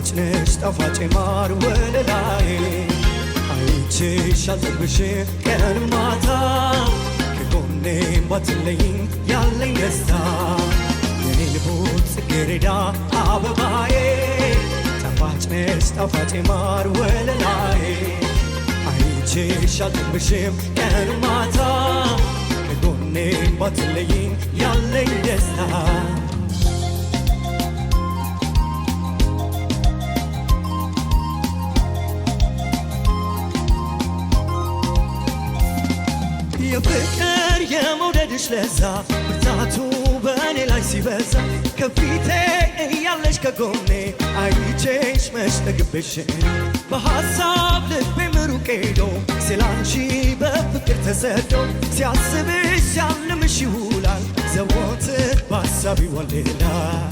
ጣፋጭነሽ ጣፋጭ ማር ወለላዬ አይቼሽ አልጠግብሽም ቀን ማታ ከጎኔ ባትለይኝ ያለኝ ደስታ የኔ ልቦት ጽጌረዳ አበባዬ ጣፋጭነሽ ጣፋጭ ማር ወለላዬ አይቼሽ አልጠግብሽም ቀን ማታ ከጎኔ ባትለይኝ ያለኝ ደስታ የፍቅር የመውደድሽ ለዛ ብርታቱ በእኔ ላይ ሲበዛ ከፊቴ እያለሽ ከጎኔ አይቼሽ መሽጠግብሽን በሐሳብ ልቤም ሩቅ ሄዶ ስላንቺ በፍቅር ተሰዶ ሲያስብሽ ሲያልምሽ ይውላል ዘወትር በሐሳብ ይወልዳል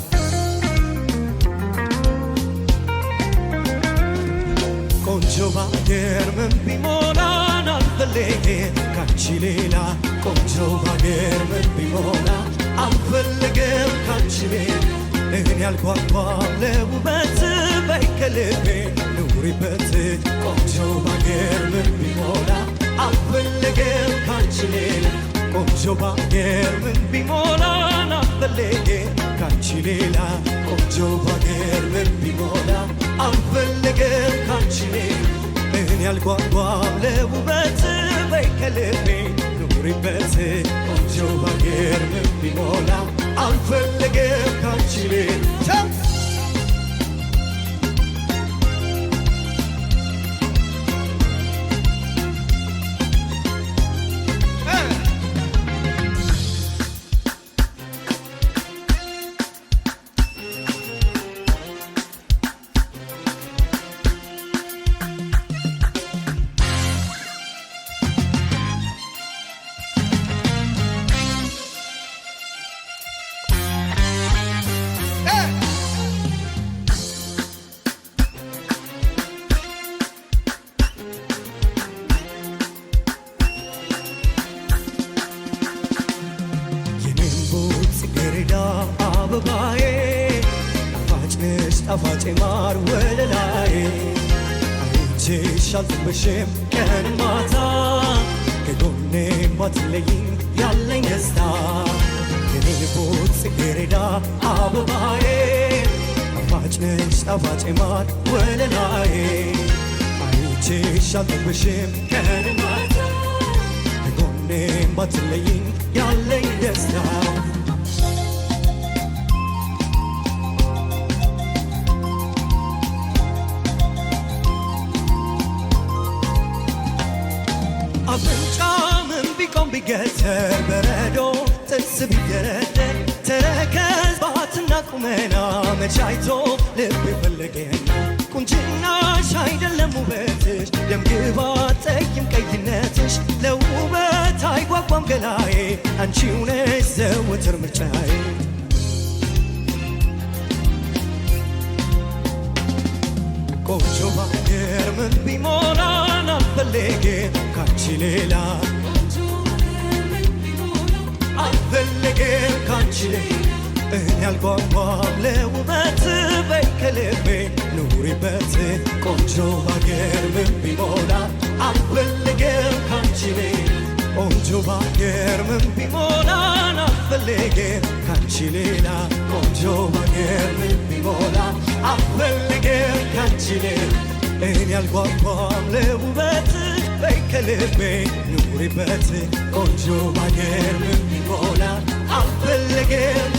ቆንጆ ባገር ምን ቢሞላን አልፈልግም ካንቺ ሌላ ቆንጆ ባገር ምን ቢሞላ አልፈልግም ካንቺ ሌላ እኔ ያልጓጓም ለውበት በይ ከልቤ ኑሪበት ቆንጆ ባገር ምን ቢሞላ አልፈልግም ካንቺ ሌላ ቆንጆ ባገር ምን ቢሞላን አልፈልግም ካንቺ ሌላ ቆንጆ ባገር ምን ቢሞላ አልፈልግም ካንቺ ሌላ እኔ ያልጓጓም ለውበት በይ ከልቤ ኑሪበት ቆንጆ ባገር ምን ቢሞላ አልፈልግም ካንቺ ሌላ አበባዬ ጣፋጭነሽ ጣፋጭ ማር ወለላዬ አይቼሽ አልጠግብሽም ቀን ማታ ከጎኔ ባትለይኝ ያለኝ ደስታ የኔ ልቦት ጽጌረዳ አበባዬ ጣፋጭነሽ ጣፋጭ ማር ወለላዬ አይቼሽ አልጠግብሽም ቀን ማታ ከጎኔ ባትለይኝ ያለኝ ደስታ አፍንጫ ምን ቢቆም ቢገተር በረዶ ጥርስ ቢደረደር ተረከዝ ባትና ቁመና መቻይቶ ልብ ፈለገና ቁንጅናሽ አይደለም ውበትሽ ደምግባት ጠይም ቀይነትሽ ለውበት አይጓጓም ገላዬ አንቺው ነሽ ዘወትር ምርጫዬ ቆንጆ ባገር ምን ቢሞላን አልፈልግም ካንቺ ሌላ አልፈልግም ካንቺ ሌላ እኔ ያልጓጓም ለውበት በይ ከልቤ ኑሪበት ቆንጆ ባገር ምን ቢሞላ አልፈልግም ካንቺ ሌላ ቆንጆ ባገር ምን ቢሞላን አልፈልግም ካንቺ ሌላ ቆንጆ ባገር ምን ቢሞላ አልፈልግም ካንቺ ሌላ እኔ ያልጓጓም ለውበት በይ ከልቤ ኑሪበት ቆንጆ ባገር ምን ቢሞላ አልፈልግም